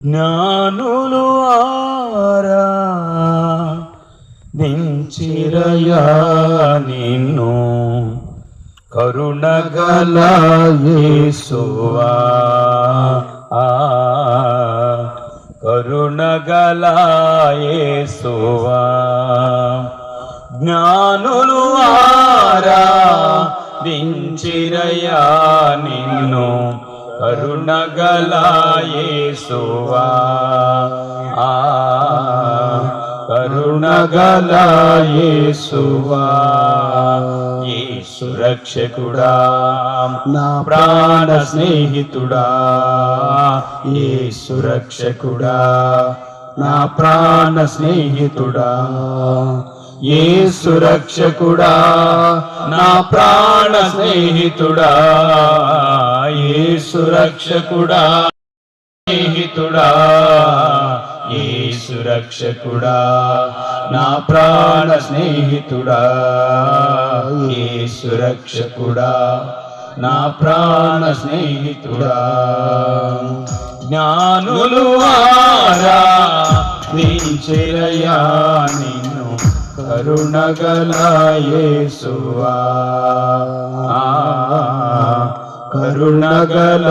జ్ఞానులు ఆరాధించిరయా నిన్ను, కరుణగల యేసువా, కరుణగల యేసువా. జ్ఞానులు ఆరాధించిరయా నిన్ను, కరుణగల యేసువా, కరుణగల యేసువా. యేసు రక్షకుడా, నా ప్రాణ స్నేహితుడా, యేసు రక్షకుడా, నా ప్రాణ స్నేహితుడా, యేసు రక్షకుడా, నా ప్రాణ స్నేహితుడా, యేసు రక్షకుడా, స్నేహితుడా, యేసు రక్షకుడా, నా ప్రాణ స్నేహితుడా, యేసు రక్షకుడా, నా ప్రాణ స్నేహితుడా. జ్ఞానులు ఆరాధించిరయా నిన్ను, కరుణగల యేసువా, కరుణగల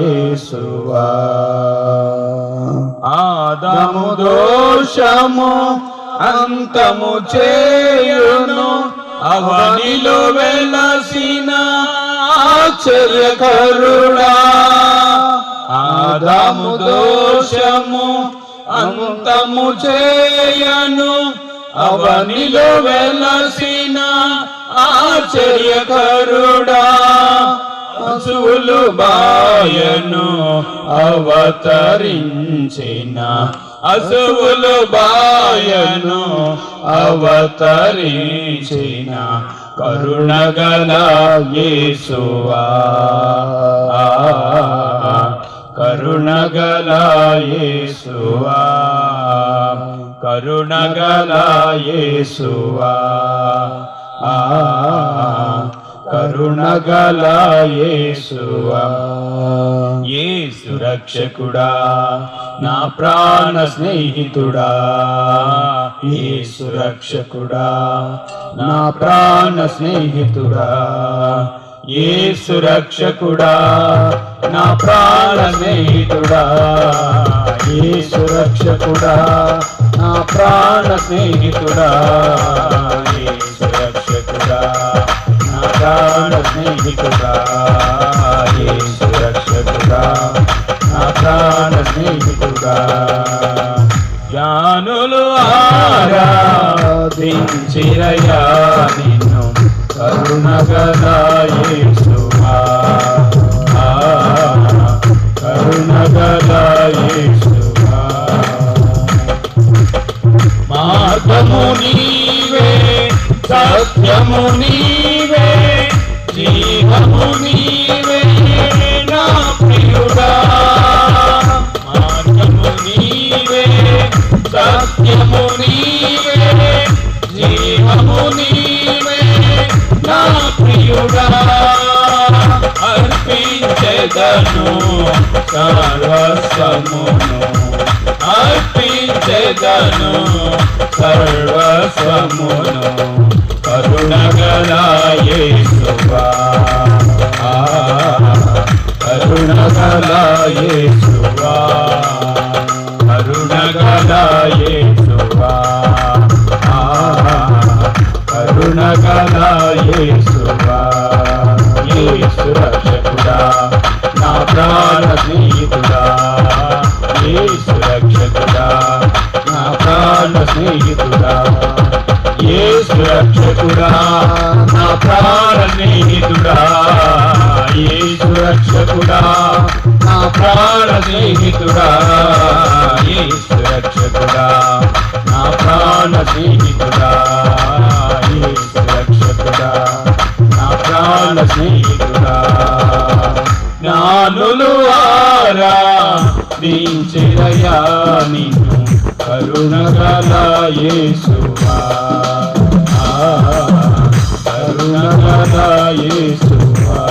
యేసువా. ఆదాము దోషము అంతము చేయును, అవనిలో వెలసిన ఆశ్చర్యకరుడా. ఆదాము దోషము అంతము చేయను, అవనిలో వెలసిన ఆశ్చర్యకరుడా. పశువులు బాయను అవతరించిన, అసువులు బాయను అవతరించిన, కరుణగల యేసువా, కరుణగల యేసువా, కరుణగల యేసువా, కరుణగల యేసువా. యేసు రక్షకుడా, నా ప్రాణ స్నేహితుడా, యేసు రక్షకుడా, నా ప్రాణ స్నేహితుడా, యేసు రక్షకుడా, నా ప్రాణ స్నేహితుడా, యేసు రక్షకుడా, నా ప్రాణ స్నేహితుడా, యేసు రక్షకుడా, నా ప్రాణ స్నేహితుడా, యేసు రక్షకుడా, నా ప్రాణ స్నేహితుడా. జ్ఞానులు ఆరాధించిరయా నిన్ను, కరుణగల యేసువా, కరుణగల యేసువా. మార్గము నీవే, సత్యము నీవే, జీవము నీవే నా ప్రియుడా. మార్గము నీవే, సత్యము నీవే, జీవము నీవే నా ప్రియుడా. అర్పించెదను సర్వస్వమును, అర్పించెదను సర్వస్వమును, కరుణగల యేసువా, కరుణగల యేసువా, కరుణగల యేసువా, కరుణగల యేసువా. యేసు రక్షకుడా, నా ప్రాణ స్నేహితుడా, యేసు రక్షకుడా, నా ప్రాణ స్నేహితుడా, యేసు రక్షకుడా, నా ప్రాణ స్నేహితుడా, యేసు రక్షకుడా, నా ప్రాణ స్నేహితుడా, యేసు రక్షకుడా, నా ప్రాణ స్నేహితుడా, యేసు రక్షకుడా, నా ప్రాణ స్నేహితుడా. జ్ఞానులు ఆరాధించిరయా నిన్ను, కరుణగల యేసువా, కరుణగల యేసువా.